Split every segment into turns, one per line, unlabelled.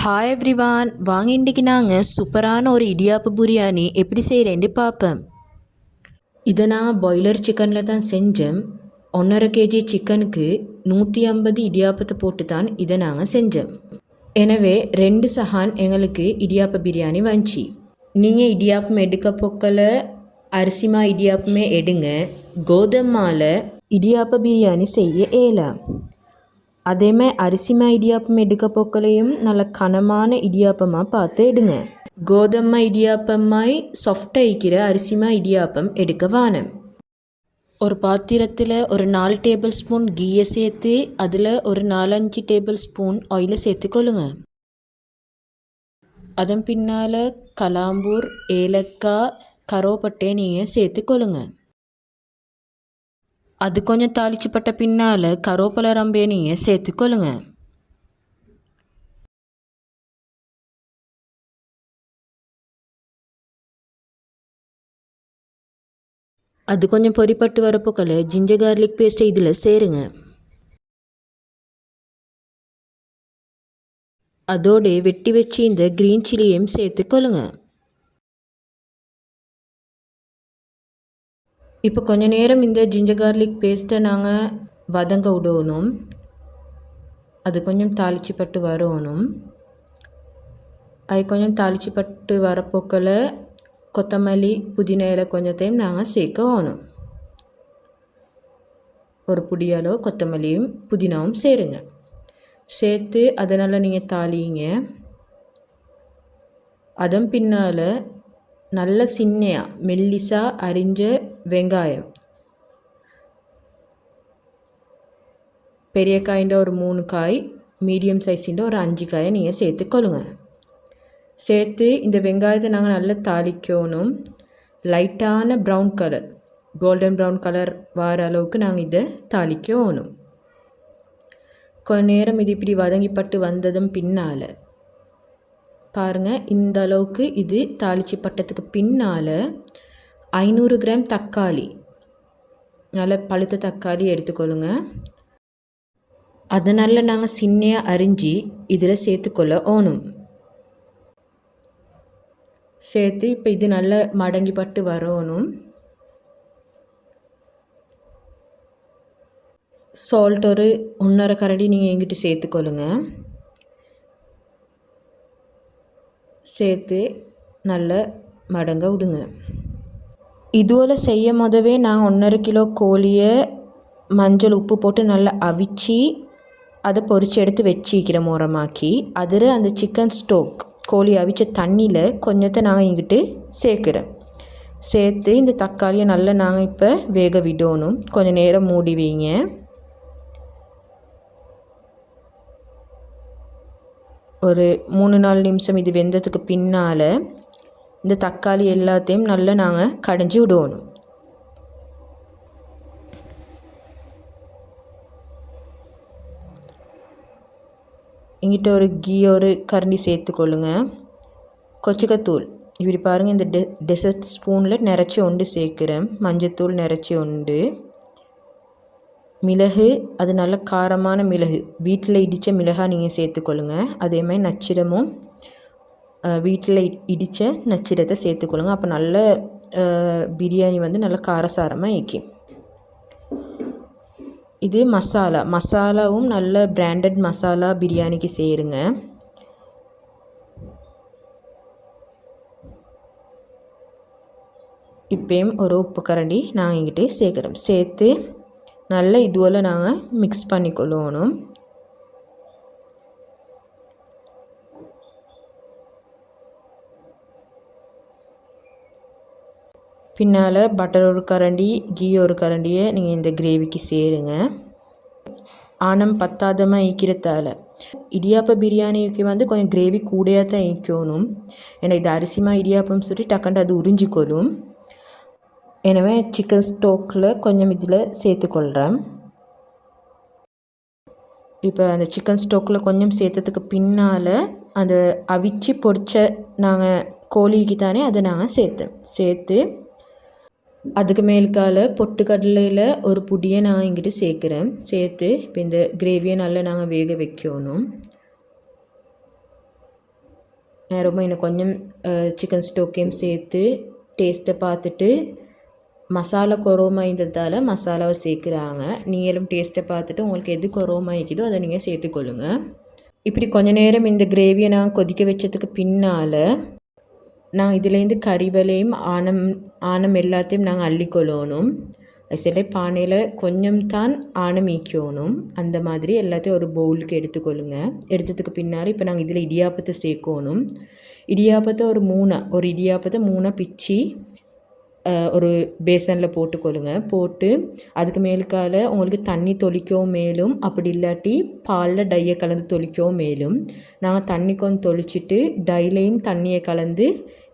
Hi everyone, வாங்க இன்றைக்கி நாங்கள் சூப்பரான ஒரு இடியாப்பு பிரியாணி எப்படி செய்கிறேன்னு பார்ப்போம். இதை நான் பாய்லர் சிக்கனில் தான் செஞ்சேன். 1.5 kg சிக்கனுக்கு 150 இடியாப்பத்தை போட்டு தான் இதை நாங்கள் செஞ்சோம். எனவே 2 சஹான் எங்களுக்கு இடியாப்ப பிரியாணி வந்துச்சு. நீங்கள் இடியாப்பம் எடுக்க போக்கல அரிசிமா இடியாப்பமே எடுங்க. கோதுமாவில் இடியாப்ப பிரியாணி செய்ய இயலாம். அதேமாதிரி அரிசிமா இடியாப்பம் எடுக்க போக்கலையும் நல்ல கனமான இடியாப்பமாக பார்த்து எடுங்க. கோதுமை இடியாப்பமாய் சாஃப்டாக இருக்கிற அரிசிமா இடியாப்பம் எடுக்க வானம். ஒரு பாத்திரத்தில் ஒரு 4 டேபிள் ஸ்பூன் கீயை சேர்த்து அதில் ஒரு 4-5 டேபிள் ஸ்பூன் ஆயிலை சேர்த்துக்கொள்ளுங்க. அதன் பின்னால் கலாம்பூர், ஏலக்காய், கருவேப்பட்டை நீங்கள் சேர்த்துக்கொள்ளுங்க. அது கொஞ்சம் தாளிச்சுப்பட்ட பின்னால் கருவேப்பிலை ரம்பையை நீங்கள் சேர்த்துக்கொள்ளுங்க. அது கொஞ்சம் பொரிப்பட்டு வரப்போக்கல ஜிஞ்சர் கார்லிக் பேஸ்ட்டை இதில் சேருங்க. அதோடு வெட்டி வச்சு இந்த க்ரீன் சில்லியையும் சேர்த்துக்கொள்ளுங்க. இப்போ கொஞ்ச நேரம் இந்த ஜிஞ்சர் கார்லிக் பேஸ்ட்டை நாங்கள் வதங்க விடணும். அது கொஞ்சம் தாளிச்சுப்பட்டு வரணும். அது கொஞ்சம் தாளிச்சுப்பட்டு வரப்போக்கில் கொத்தமல்லி, புதினா இலை கொஞ்சத்தையும் நாங்கள் சேர்க்கணும். ஒரு புடியாலோ கொத்தமல்லியும் புதினாவும் சேருங்க. சேர்த்து அதனால் நீங்கள் தாளிங்க. அதன் பின்னால் நல்ல சின்னையாக மெல்லிசாக அரிஞ்ச வெங்காயம், பெரிய காய்ந்த ஒரு 3 காய், மீடியம் சைஸிൻ്റെ ஒரு 5 காயை நீங்கள் சேர்த்துக்கொள்ளுங்க. சேர்த்து இந்த வெங்காயத்தை நாங்கள் நல்லா தாளிக்கணும். லைட்டான brown colour, golden brown colour வர அளவுக்கு நாங்கள் இதை தாளிக்கணும். கொஞ்ச நேரம் இது இப்படி வதங்கிப்பட்டு வந்ததும் பின்னால் பாருங்கள், இந்த அளவுக்கு இது தாளிச்சு பட்டத்துக்கு பின்னால் 500 கிராம் தக்காளி, நல்ல பழுத்த தக்காளி எடுத்துக்கொள்ளுங்க. அதனால் நாங்கள் சின்னையாக அரிஞ்சு இதில் சேர்த்துக்கொள்ளணும். சேர்த்து இப்போ இது நல்லா மடங்கிப்பட்டு வரணும். சால்ட் ஒரு 1.5 கரண்டி நீங்கள் எங்கிட்ட சேர்த்துக்கொள்ளுங்க. சேர்த்து நல்ல மடங்க விடுங்க. இதுவரை செய்ய முதவே நாங்கள் 1.5 கிலோ கோழியை மஞ்சள் உப்பு போட்டு நல்லா அவிச்சு அதை பொரித்து எடுத்து வச்சிக்கிறோம் ஓரமாக்கி. அதில் அந்த சிக்கன் ஸ்டோக் கோழி அவிச்ச தண்ணியில் கொஞ்சத்தை நாங்கள் இங்கிட்டு சேர்க்குறோம். சேர்த்து இந்த தக்காளியை நல்லா நாங்கள் இப்போ வேக விடணும். கொஞ்சம் நேரம் மூடி வைங்க. ஒரு 3-4 நிமிஷம் இது வெந்ததுக்கு பின்னால் இந்த தக்காளி எல்லாத்தையும் நல்லா நாங்கள் கடைஞ்சி விடணும். இங்கிட்ட ஒரு கீ ஒரு கரண்டி சேர்த்துக்கொள்ளுங்க. கொச்சிக்கத்தூள் இப்படி பாருங்கள், இந்த டெசர்ட் ஸ்பூனில் நிறச்சி ஒன்று சேர்க்குறேன். மஞ்சத்தூள் நிறச்சி ஒன்று, மிளகு, அது நல்ல காரமான மிளகு, வீட்டில் இடித்த மிளகாய் நீங்கள் சேர்த்துக்கொள்ளுங்க. அதேமாதிரி நச்சிரமும் வீட்டில் இடித்த நச்சிரத்தை சேர்த்துக்கொள்ளுங்க. அப்போ நல்ல பிரியாணி வந்து நல்ல காரசாரமாக இருக்கும். இது மசாலாவும் நல்ல பிராண்டட் மசாலா பிரியாணிக்கு சேருங்க. இப்போயும் ஒரு உப்பு கரண்டி நாங்கள் இங்கிட்டே சேர்க்குறோம். சேர்த்து நல்லா இதுவரை நாங்கள் மிக்ஸ் பண்ணிக்கொள்ளணும். பின்னால் பட்டர் ஒரு கரண்டி, கீ ஒரு கரண்டியை நீங்கள் இந்த கிரேவிக்கு சேருங்க. ஆனம் பத்தாதமாக ஈக்கிறதால இடியாப்ப பிரியாணிக்கு வந்து கொஞ்சம் கிரேவி கூடையாக தான் ஈக்கணும். ஏன்னா இது அரிசிமா இடியாப்பம் சொல்லி டக்குண்டு அது உறிஞ்சிக்கொள்ளும். எனவே சிக்கன் ஸ்டோக்கில் கொஞ்சம் இதில் சேர்த்துக்கொள்கிறேன். இப்போ அந்த சிக்கன் ஸ்டோக்கில் கொஞ்சம் சேர்த்ததுக்கு பின்னால் அந்த அவிச்சு பொரிச்ச நாங்கள் கோழிக்கு தானே அதை நாங்கள் சேர்த்து அதுக்கு மேல்கால பொட்டுக்கடலையில் ஒரு புடியை நான் இங்கிட்டு சேர்க்குறேன். சேர்த்து இப்போ இந்த கிரேவியை நல்லா நாங்கள் வேக வைக்கணும். ரொம்ப இன்னும் கொஞ்சம் சிக்கன் ஸ்டோக்கையும் சேர்த்து டேஸ்ட்டை பார்த்துட்டு மசாலா குறவுமாய்ந்ததால் மசாலாவை சேர்க்குறாங்க. நீங்களும் டேஸ்ட்டை பார்த்துட்டு உங்களுக்கு எது குறவுமாய்க்குதோ அதை நீங்கள் சேர்த்துக்கொள்ளுங்க. இப்படி கொஞ்ச நேரம் இந்த கிரேவியை நான் கொதிக்க வச்சதுக்கு பின்னால் நான் இதுலேருந்து கறிவலையும் ஆனம் எல்லாத்தையும் நாங்கள் அள்ளிக்கொள்ளணும். சில பானையில் கொஞ்சம் தான் ஆனம் ஈக்கணும். அந்த மாதிரி எல்லாத்தையும் ஒரு பவுலுக்கு எடுத்துக்கொள்ளுங்க. எடுத்ததுக்கு பின்னால் இப்போ நாங்கள் இதில் இடியாப்பத்தை சேர்க்கணும். இடியாப்பத்தை ஒரு இடியாப்பத்தை 3 பிச்சு ஒரு பேசனில் போட்டுக்கொள்ளுங்க. போட்டு அதுக்கு மேலுக்கால் உங்களுக்கு தண்ணி தொளிக்கவும் மேலும், அப்படி இல்லாட்டி பாலில் டையை கலந்து தொளிக்கவும் மேலும். நாங்கள் தண்ணி கொஞ்சம் தொளிச்சிட்டு டைலையும் தண்ணியை கலந்து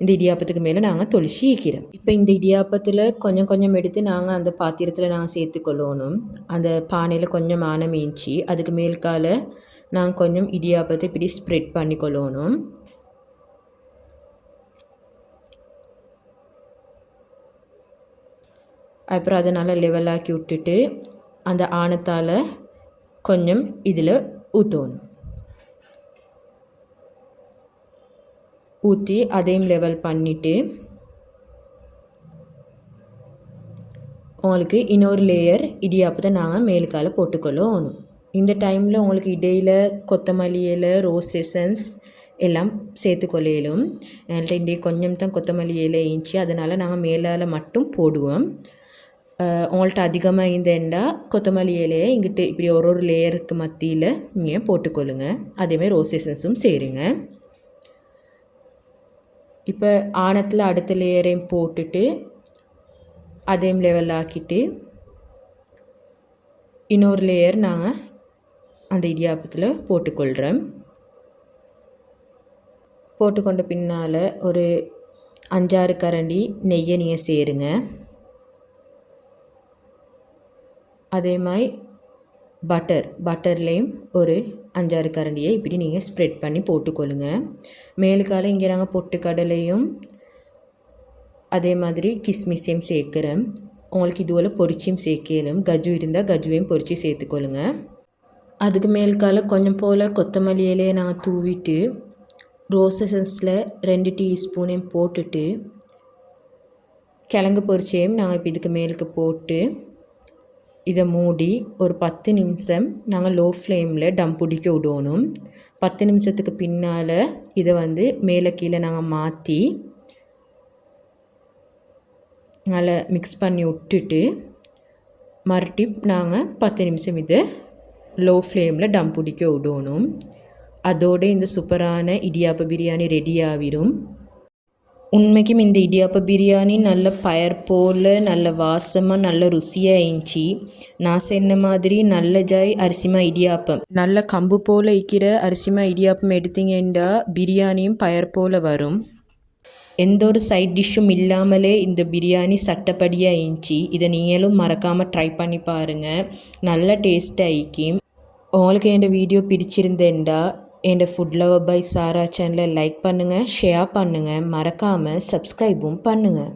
இந்த இடியாப்பத்துக்கு மேலே நாங்கள் தொளிச்சு ஈக்கிறோம். இப்போ இந்த இடியாப்பத்தில் கொஞ்சம் கொஞ்சம் எடுத்து நாங்கள் அந்த பாத்திரத்தில் நாங்கள் சேர்த்துக்கொள்ளணும். அந்த பானையில் கொஞ்சம் ஆனமீஞ்சி அதுக்கு மேலுக்கால் நாங்கள் கொஞ்சம் இடியாப்பத்தை இப்படி ஸ்ப்ரெட் பண்ணிக்கொள்ளணும். அப்புறம் அதை நல்லா லெவலாக்கி விட்டுட்டு அந்த ஆணத்தால் கொஞ்சம் இதில் ஊற்றணும். ஊற்றி அதையும் லெவல் பண்ணிவிட்டு உங்களுக்கு இன்னொரு லேயர் இடியாப்பத்தை நாங்கள் மேலுக்கால் போட்டுக்கொள்ளணும். இந்த டைமில் உங்களுக்கு இடையில் கொத்தமல்லி இலை, ரோஸ் எசன்ஸ் எல்லாம் சேர்த்துக்கொள்ளையிலும். என்கிட்ட இன்றைய கொஞ்சம் தான் கொத்தமல்லி இலை இருந்துச்சு, அதனால் நாங்கள் மேலால் மட்டும் போடுவோம். உங்கள்கிட்ட அதிகமாக இருந்தேன்டா கொத்தமல்லி இலையை இங்கிட்டு இப்படி ஒரு லேயருக்கு மத்தியில் நீங்கள் போட்டுக்கொள்ளுங்க. அதேமாதிரி ரோஸ் எசன்ஸும் சேருங்க. இப்போ ஆணத்தில் அடுத்த லேயரையும் போட்டுட்டு அதையும் லெவல் ஆக்கிட்டு இன்னொரு லேயர் நாங்கள் அந்த இடியாப்பத்தில் போட்டுக்கொள்கிறோம். போட்டுக்கொண்ட பின்னால் ஒரு 5-6 கரண்டி நெய்யை நீங்கள் சேருங்க. அதே மாதிரி பட்டர்லேயும் ஒரு 5-6 கரண்டியை இப்படி நீங்கள் ஸ்ப்ரெட் பண்ணி போட்டுக்கொள்ளுங்க. மேலுக்கால இங்கே நாங்கள் பொட்டுக்கடலையும் அதே மாதிரி கிஸ்மிஸையும் சேர்க்குறோம். உங்களுக்கு இதுபோல் பொரிச்சியும் சேர்க்கலும். கஜு இருந்தால் கஜுவையும் பொரித்து சேர்த்துக்கொள்ளுங்க. அதுக்கு மேலுக்கால கொஞ்சம் போல் கொத்தமல்லி இலையை நாங்கள் தூவிட்டு ரோஸ் எசன்ஸில் 2 டீஸ்பூனையும் போட்டுட்டு கிழங்கு பொரிச்சையும் நாங்கள் இப்போ இதுக்கு மேலுக்கு போட்டு இதை மூடி ஒரு 10 நிமிஷம் நாங்கள் லோ ஃப்ளேமில் டம் பிடிக்க விடணும். 10 நிமிஷத்துக்கு பின்னால் இதை மேலே கீழே நாங்கள் மாற்றி நல்லா மிக்ஸ் பண்ணி விட்டுட்டு மறுபடியும் நாங்கள் 10 நிமிஷம் இதை லோ ஃப்ளேமில் டம் பிடிக்க விடணும். அதோடு இந்த சூப்பரான இடியாப்ப பிரியாணி ரெடி ஆகிடும். உண்மைக்கும் இந்த இடியாப்ப பிரியாணி நல்ல பயர் போல் நல்ல வாசமாக நல்ல ருசியாக இருந்துச்சு. நான் சொன்ன மாதிரி நல்ல ஜாய் அரிசிமா இடியாப்பம் நல்ல கம்பு போல் இருக்கிற அரிசிமா இடியாப்பம் எடுத்தீங்கன்னா பிரியாணியும் பயர் போல் வரும். எந்த ஒரு சைட் டிஷ்ஷும் இல்லாமலே இந்த பிரியாணி சட்டப்படியாக இருந்துச்சு. இதை நீங்களும் மறக்காமல் ட்ரை பண்ணி பாருங்கள். நல்ல டேஸ்ட்டாக இருக்கும். உங்களுக்கு என் வீடியோ பிடிச்சிருந்தேன்டா என் ஃபுட் லவர் பை சாரா சேனலை லைக் பண்ணுங்கள், ஷேர் பண்ணுங்கள், மறக்காமல் சப்ஸ்கிரைபும் பண்ணுங்கள்.